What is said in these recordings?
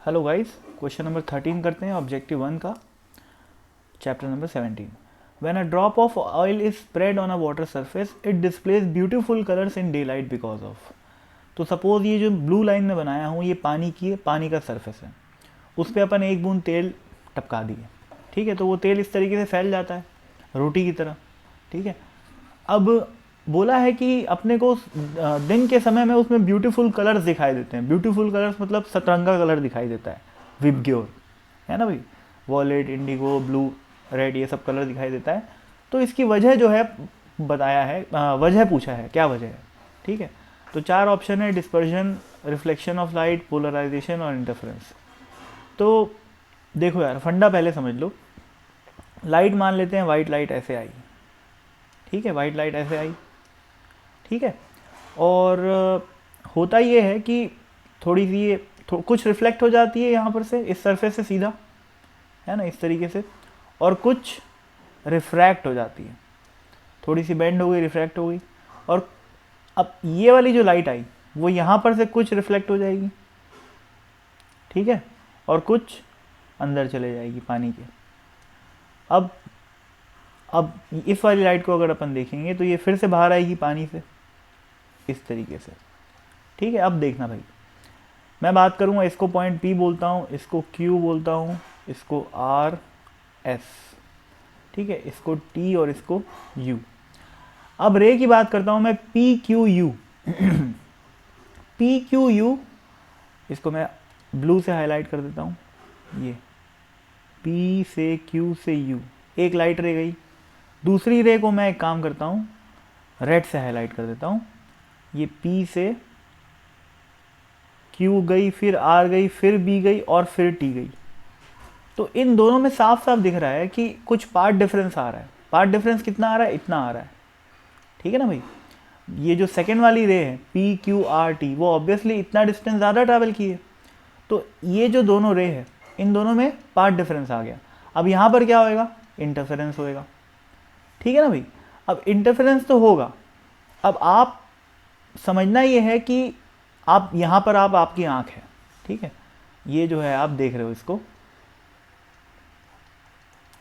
Hello guys, question number 13 करते हैं objective 1 का, chapter number 17। When a drop of oil is spread on a water surface it displays beautiful colours in day light because of. तो suppose ये जो blue line में बनाया हूँ ये पानी का सरफेस है, उस पर अपन एक बूंद तेल टपका दिए, ठीक है। तो वो तेल इस तरीके से फैल जाता है रोटी की तरह, ठीक है। अब बोला है कि अपने को दिन के समय में उसमें ब्यूटीफुल कलर्स दिखाई देते हैं। ब्यूटीफुल कलर्स मतलब सतरंगा कलर दिखाई देता है, विबग्योर, है ना भाई। वॉलेट, इंडिगो, ब्लू, रेड, ये सब कलर दिखाई देता है। तो इसकी वजह जो है बताया है, वजह पूछा है, क्या वजह है, ठीक है। तो 4 ऑप्शन है: dispersion, reflection of light, polarization और इंटरफेरेंस। तो देखो यार, फंडा पहले समझ लो। लाइट मान लेते हैं, वाइट लाइट ऐसे आई, ठीक है, वाइट लाइट ऐसे आई, ठीक है। और होता ये है कि थोड़ी सी ये कुछ रिफ्लेक्ट हो जाती है यहाँ पर से, इस सरफेस से सीधा, है ना, इस तरीके से, और कुछ रिफ्रैक्ट हो जाती है, थोड़ी सी बेंड हो गई, रिफ्रैक्ट हो गई। और अब ये वाली जो लाइट आई वो यहाँ पर से कुछ रिफ्लेक्ट हो जाएगी, ठीक है, और कुछ अंदर चले जाएगी पानी के। अब इस वाली लाइट को अगर अपन देखेंगे तो ये फिर से बाहर आएगी पानी से, इस तरीके से, ठीक है। अब देखना भाई, मैं बात करूँगा, इसको पॉइंट P बोलता हूँ, इसको Q बोलता हूँ, इसको R S, ठीक है, इसको T और इसको U। अब रे की बात करता हूँ मैं, PQU PQU, इसको मैं ब्लू से हाईलाइट कर देता हूँ, ये P से Q से U, एक लाइट रे गई। दूसरी रे को मैं एक काम करता हूँ, रेड से हाईलाइट कर देता हूँ, ये P से Q गई, फिर R गई, फिर B गई और फिर T गई। तो इन दोनों में साफ साफ दिख रहा है कि कुछ पार्ट डिफरेंस आ रहा है। पार्ट डिफरेंस कितना आ रहा है? इतना आ रहा है, ठीक है ना भाई। ये जो सेकेंड वाली रे है PQRT, वो ऑब्वियसली इतना डिस्टेंस ज़्यादा ट्रैवल की है। तो ये जो दोनों रे है, इन दोनों में पार्ट डिफरेंस आ गया। अब यहाँ पर क्या होएगा? इंटरफेरेंस होएगा, ठीक है ना भाई। अब इंटरफेरेंस तो होगा। अब आप समझना ये है कि आप यहाँ पर आपकी आँख है, ठीक है, ये जो है आप देख रहे हो इसको,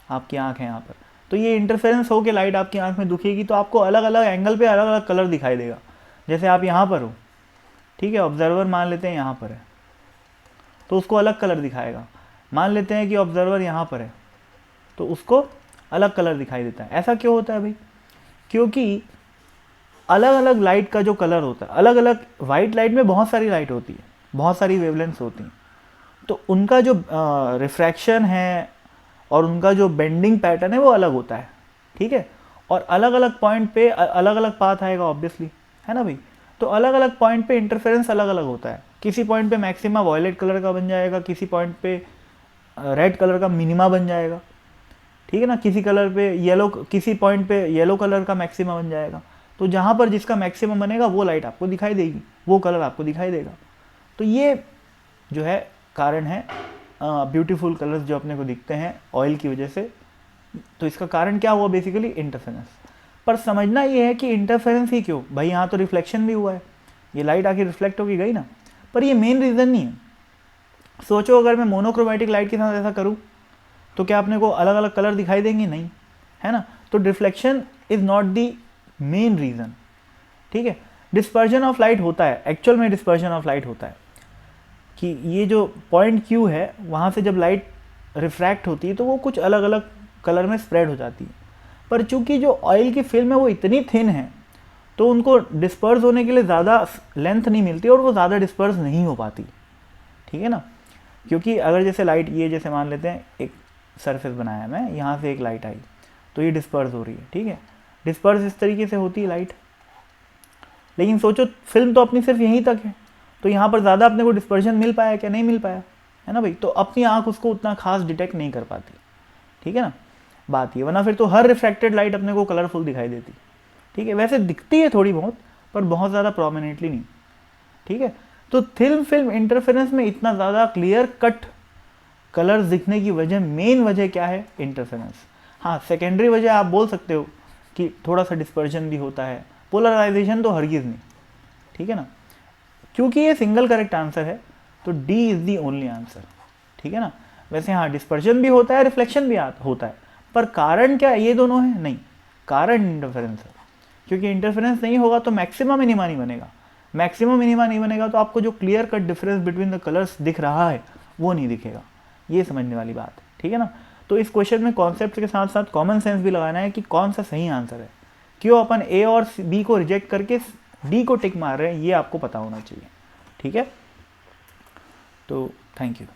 आपकी आँख है यहाँ पर। तो ये इंटरफेरेंस हो के लाइट आपकी आँख में दुखेगी, तो आपको अलग अलग एंगल पे अलग अलग कलर दिखाई देगा। जैसे आप यहाँ पर हो, ठीक है, ऑब्जर्वर मान लेते हैं यहाँ पर है तो उसको अलग कलर दिखाएगा। मान लेते हैं कि ऑब्जर्वर यहाँ पर है तो उसको अलग कलर दिखाई देता है। ऐसा क्यों होता है भाई? क्योंकि अलग अलग लाइट का जो कलर होता है, अलग अलग, वाइट लाइट में बहुत सारी लाइट होती है, बहुत सारी वेवलेंथ्स होती हैं, तो उनका जो रिफ्रैक्शन है और उनका जो बेंडिंग पैटर्न है वो अलग होता है, ठीक है। और अलग अलग पॉइंट पे अलग अलग पाथ आएगा ऑब्वियसली, है ना भाई। तो अलग अलग पॉइंट पे इंटरफेरेंस अलग अलग होता है। किसी पॉइंट पे मैक्सिमा वॉयलेट कलर का बन जाएगा, किसी पॉइंट पे रेड कलर का मिनिमा बन जाएगा, ठीक है ना। किसी कलर पे येलो, किसी पॉइंट पे येलो कलर का मैक्सिमा बन जाएगा। तो जहाँ पर जिसका मैक्सिमम बनेगा वो लाइट आपको दिखाई देगी, वो कलर आपको दिखाई देगा। तो ये जो है कारण है ब्यूटीफुल कलर्स जो अपने को दिखते हैं ऑयल की वजह से। तो इसका कारण क्या हुआ? Basically interference. पर समझना ये है कि इंटरफेरेंस ही क्यों भाई, यहाँ तो रिफ्लेक्शन भी हुआ है, ये लाइट आके रिफ्लेक्ट होगी गई ना, पर ये मेन रीज़न नहीं है। सोचो अगर मैं मोनोक्रोमेटिक लाइट के साथ ऐसा करूँ तो क्या अपने को अलग अलग कलर दिखाई देंगे? नहीं, है ना। तो reflection is not the main reason, ठीक है। डिस्पर्जन ऑफ लाइट होता है, एक्चुअल में डिस्पर्जन ऑफ लाइट होता है कि ये जो पॉइंट Q है वहाँ से जब लाइट रिफ्रैक्ट होती है तो वो कुछ अलग अलग कलर में स्प्रेड हो जाती है। पर चूंकि जो ऑयल की फिल्म है वो इतनी थिन है तो उनको डिस्पर्स होने के लिए ज़्यादा लेंथ नहीं मिलती और वो ज़्यादा डिस्पर्स नहीं हो पाती, ठीक है ना। क्योंकि अगर जैसे लाइट, ये जैसे मान लेते हैं एक सरफेस बनाया मैं, यहाँ से एक लाइट आई तो ये डिस्पर्स हो रही है, ठीक है। डिस्पर्स इस तरीके से होती है लाइट, लेकिन सोचो फिल्म तो अपनी सिर्फ यहीं तक है, तो यहाँ पर ज़्यादा अपने को डिस्पर्शन मिल पाया क्या? नहीं मिल पाया, है ना भाई। तो अपनी आँख उसको उतना खास डिटेक्ट नहीं कर पाती, ठीक है ना, बात ये। वरना फिर तो हर रिफ्रैक्टेड लाइट अपने को कलरफुल दिखाई देती, ठीक है। वैसे दिखती है थोड़ी बहुत, पर बहुत ज़्यादा प्रोमिनेंटली नहीं, ठीक है। तो थिन फिल्म इंटरफेरेंस में इतना ज़्यादा क्लियर कट कलर्स दिखने की वजह, मेन वजह क्या है? इंटरफेरेंस। हाँ, सेकेंडरी वजह आप बोल सकते हो कि थोड़ा सा डिस्पर्जन भी होता है, पोलराइजेशन तो हरगिज़ नहीं, ठीक है ना। क्योंकि ये सिंगल करेक्ट आंसर है तो D is the only answer, ठीक है ना। वैसे हाँ डिस्पर्जन भी होता है, रिफ्लेक्शन भी होता है, पर कारण क्या ये दोनों है? नहीं, कारण इंटरफेरेंस है, क्योंकि इंटरफेरेंस नहीं होगा तो मैक्सिमम मिनिमा नहीं बनेगा। मैक्सिमम मिनिमा नहीं बनेगा तो आपको जो clear cut difference between the colours दिख रहा है वो नहीं दिखेगा। ये समझने वाली बात है, ठीक है ना। तो इस क्वेश्चन में कॉन्सेप्ट के साथ साथ कॉमन सेंस भी लगाना है कि कौन सा सही आंसर है, क्यों अपन ए और बी को रिजेक्ट करके डी को टिक मार रहे हैं, ये आपको पता होना चाहिए, ठीक है। तो थैंक यू।